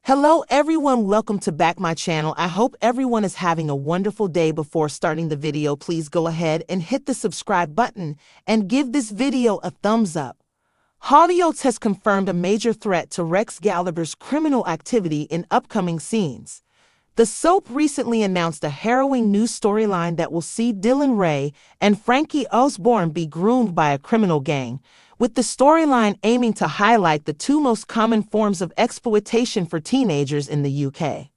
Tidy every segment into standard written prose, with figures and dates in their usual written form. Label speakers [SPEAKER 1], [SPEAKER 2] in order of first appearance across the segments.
[SPEAKER 1] Hello everyone, welcome to back my channel. I hope everyone is having a wonderful day. Before starting the video, please go ahead and hit the subscribe button and give this video a thumbs up. Hollyoaks has confirmed a major threat to Rex Gallagher's criminal activity in upcoming scenes. The soap recently announced a harrowing new storyline that will see Dylan Ray and Frankie Osborne be groomed by a criminal gang, with the storyline aiming to highlight the two most common forms of exploitation for teenagers in the UK.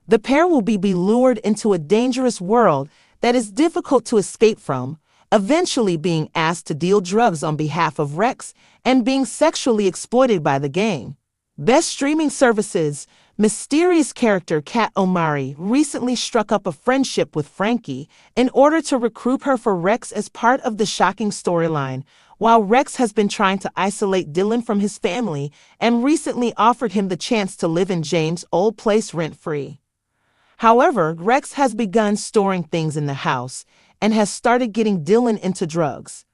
[SPEAKER 1] The pair will be lured into a dangerous world that is difficult to escape from, eventually being asked to deal drugs on behalf of Rex and being sexually exploited by the gang. Best streaming services. Mysterious character Kat Omari recently struck up a friendship with Frankie in order to recruit her for Rex as part of the shocking storyline, while Rex has been trying to isolate Dylan from his family and recently offered him the chance to live in James' old place rent-free. However, Rex has begun storing things in the house and has started getting Dylan into drugs.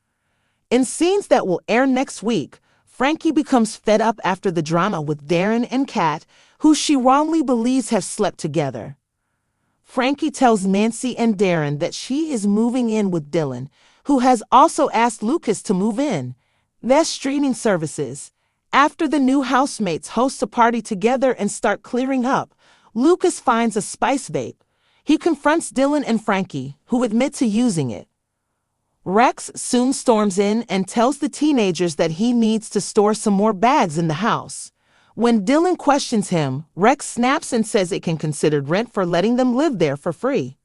[SPEAKER 1] In scenes that will air next week, Frankie becomes fed up after the drama with Darren and Kat, who she wrongly believes have slept together. Frankie tells Nancy and Darren that she is moving in with Dylan, who has also asked Lucas to move in. Best streaming services. After the new housemates host a party together and start clearing up, Lucas finds a spice vape. He confronts Dylan and Frankie, who admit to using it. Rex soon storms in and tells the teenagers that he needs to store some more bags in the house. When Dylan questions him, Rex snaps and says it can consider rent for letting them live there for free.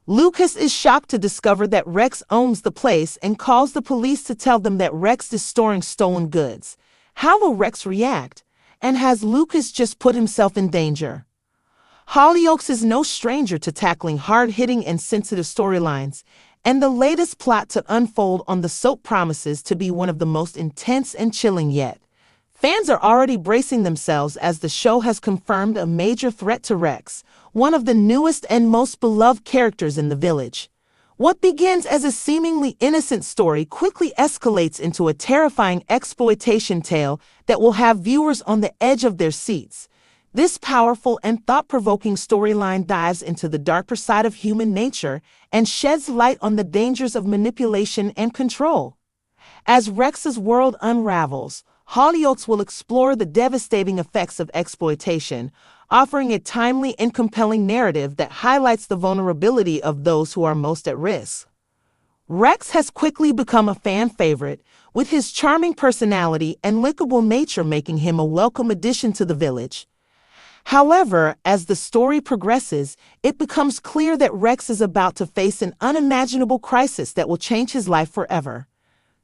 [SPEAKER 1] Lucas is shocked to discover that Rex owns the place and calls the police to tell them that Rex is storing stolen goods. How will Rex react? And has Lucas just put himself in danger? Hollyoaks is no stranger to tackling hard-hitting and sensitive storylines, and the latest plot to unfold on the soap promises to be one of the most intense and chilling yet. Fans are already bracing themselves as the show has confirmed a major threat to Rex, one of the newest and most beloved characters in the village. What begins as a seemingly innocent story quickly escalates into a terrifying exploitation tale that will have viewers on the edge of their seats. This powerful and thought-provoking storyline dives into the darker side of human nature and sheds light on the dangers of manipulation and control. As Rex's world unravels, Hollyoaks will explore the devastating effects of exploitation, offering a timely and compelling narrative that highlights the vulnerability of those who are most at risk. Rex has quickly become a fan favorite, with his charming personality and likable nature making him a welcome addition to the village. However, as the story progresses, it becomes clear that Rex is about to face an unimaginable crisis that will change his life forever.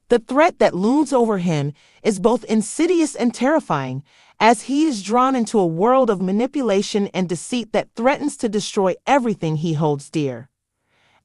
[SPEAKER 1] The threat that looms over him is both insidious and terrifying, as he is drawn into a world of manipulation and deceit that threatens to destroy everything he holds dear.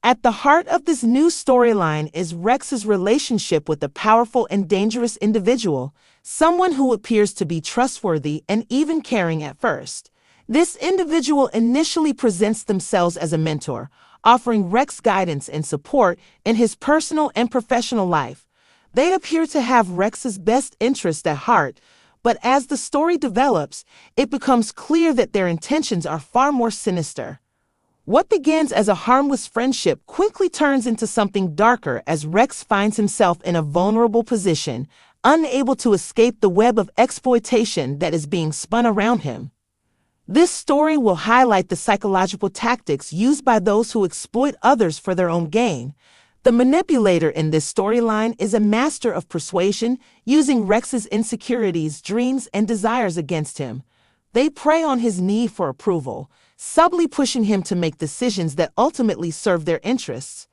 [SPEAKER 1] At the heart of this new storyline is Rex's relationship with a powerful and dangerous individual, someone who appears to be trustworthy and even caring at first. This individual initially presents themselves as a mentor, offering Rex guidance and support in his personal and professional life. They appear to have Rex's best interest at heart, but as the story develops, it becomes clear that their intentions are far more sinister. What begins as a harmless friendship quickly turns into something darker as Rex finds himself in a vulnerable position, unable to escape the web of exploitation that is being spun around him. This story will highlight the psychological tactics used by those who exploit others for their own gain. The manipulator in this storyline is a master of persuasion, using Rex's insecurities, dreams, and desires against him. They prey on his need for approval, subtly pushing him to make decisions that ultimately serve their interests.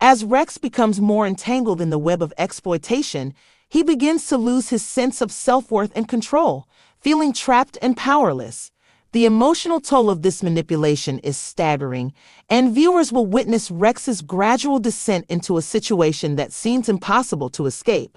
[SPEAKER 1] As Rex becomes more entangled in the web of exploitation, he begins to lose his sense of self-worth and control, feeling trapped and powerless. The emotional toll of this manipulation is staggering, and viewers will witness Rex's gradual descent into a situation that seems impossible to escape.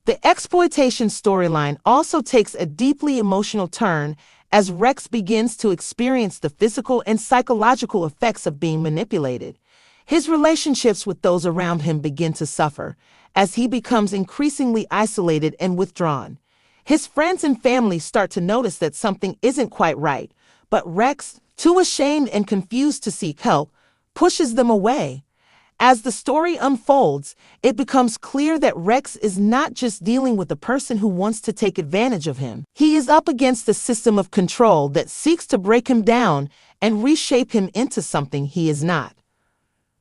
[SPEAKER 1] The exploitation storyline also takes a deeply emotional turn as Rex begins to experience the physical and psychological effects of being manipulated. His relationships with those around him begin to suffer, as he becomes increasingly isolated and withdrawn. His friends and family start to notice that something isn't quite right, but Rex, too ashamed and confused to seek help, pushes them away. As the story unfolds, it becomes clear that Rex is not just dealing with a person who wants to take advantage of him. He is up against a system of control that seeks to break him down and reshape him into something he is not.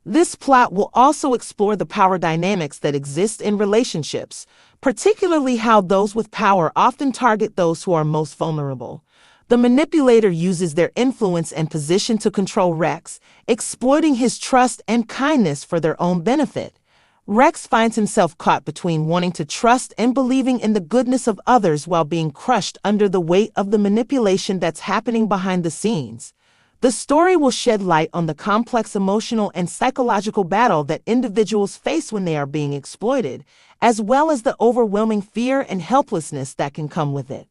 [SPEAKER 1] This plot will also explore the power dynamics that exist in relationships, particularly how those with power often target those who are most vulnerable. The manipulator uses their influence and position to control Rex, exploiting his trust and kindness for their own benefit. Rex finds himself caught between wanting to trust and believing in the goodness of others while being crushed under the weight of the manipulation that's happening behind the scenes. The story will shed light on the complex emotional and psychological battle that individuals face when they are being exploited, as well as the overwhelming fear and helplessness that can come with it.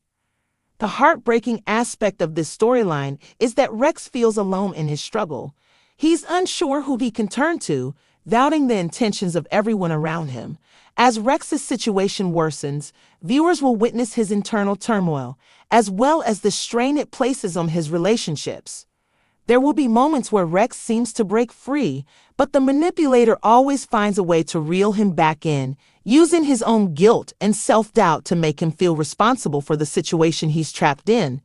[SPEAKER 1] The heartbreaking aspect of this storyline is that Rex feels alone in his struggle. He's unsure who he can turn to, doubting the intentions of everyone around him. As Rex's situation worsens, viewers will witness his internal turmoil, as well as the strain it places on his relationships. There will be moments where Rex seems to break free, but the manipulator always finds a way to reel him back in, using his own guilt and self-doubt to make him feel responsible for the situation he's trapped in.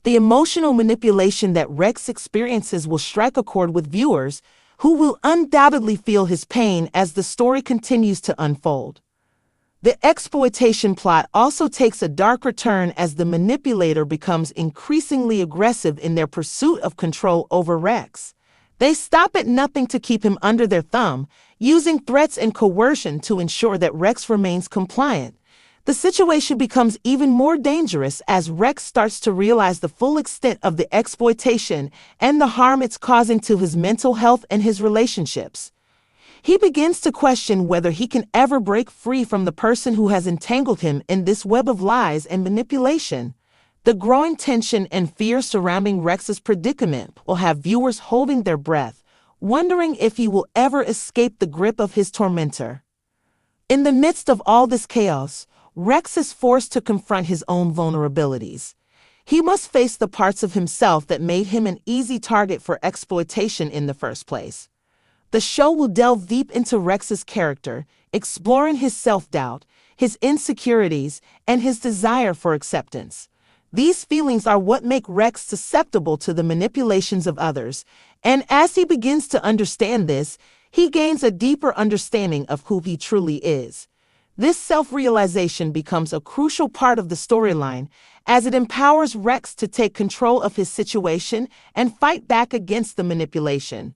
[SPEAKER 1] The emotional manipulation that Rex experiences will strike a chord with viewers, who will undoubtedly feel his pain as the story continues to unfold. The exploitation plot also takes a darker turn as the manipulator becomes increasingly aggressive in their pursuit of control over Rex. They stop at nothing to keep him under their thumb, using threats and coercion to ensure that Rex remains compliant. The situation becomes even more dangerous as Rex starts to realize the full extent of the exploitation and the harm it's causing to his mental health and his relationships. He begins to question whether he can ever break free from the person who has entangled him in this web of lies and manipulation. The growing tension and fear surrounding Rex's predicament will have viewers holding their breath, wondering if he will ever escape the grip of his tormentor. In the midst of all this chaos, Rex is forced to confront his own vulnerabilities. He must face the parts of himself that made him an easy target for exploitation in the first place. The show will delve deep into Rex's character, exploring his self-doubt, his insecurities, and his desire for acceptance. These feelings are what make Rex susceptible to the manipulations of others, and as he begins to understand this, he gains a deeper understanding of who he truly is. This self-realization becomes a crucial part of the storyline, as it empowers Rex to take control of his situation and fight back against the manipulation.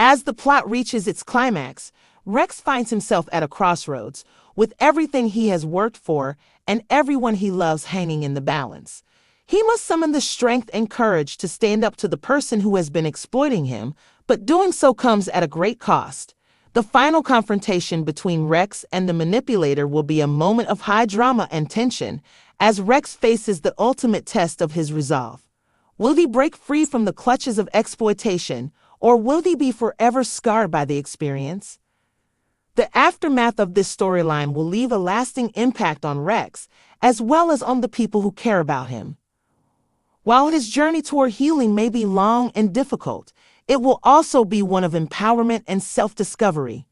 [SPEAKER 1] As the plot reaches its climax, Rex finds himself at a crossroads, with everything he has worked for and everyone he loves hanging in the balance. He must summon the strength and courage to stand up to the person who has been exploiting him, but doing so comes at a great cost. The final confrontation between Rex and the manipulator will be a moment of high drama and tension, as Rex faces the ultimate test of his resolve. Will he break free from the clutches of exploitation, or will he be forever scarred by the experience? The aftermath of this storyline will leave a lasting impact on Rex, as well as on the people who care about him. While his journey toward healing may be long and difficult, it will also be one of empowerment and self-discovery.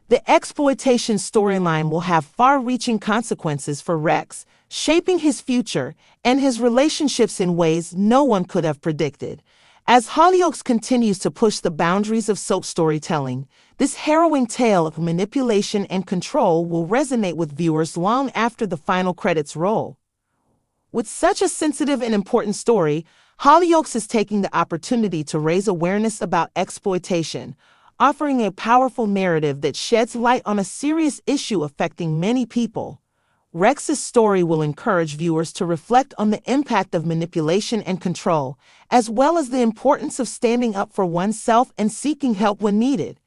[SPEAKER 1] The exploitation storyline will have far-reaching consequences for Rex, shaping his future and his relationships in ways no one could have predicted. As Hollyoaks continues to push the boundaries of soap storytelling, this harrowing tale of manipulation and control will resonate with viewers long after the final credits roll. With such a sensitive and important story, Hollyoaks is taking the opportunity to raise awareness about exploitation, offering a powerful narrative that sheds light on a serious issue affecting many people. Rex's story will encourage viewers to reflect on the impact of manipulation and control, as well as the importance of standing up for oneself and seeking help when needed.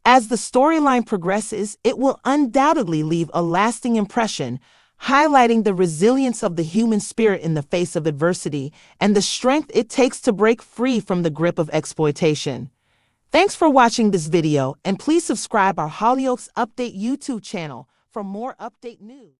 [SPEAKER 1] As the storyline progresses, it will undoubtedly leave a lasting impression, highlighting the resilience of the human spirit in the face of adversity and the strength it takes to break free from the grip of exploitation. Thanks for watching this video, and please subscribe our Hollyoaks Update YouTube channel for more update news.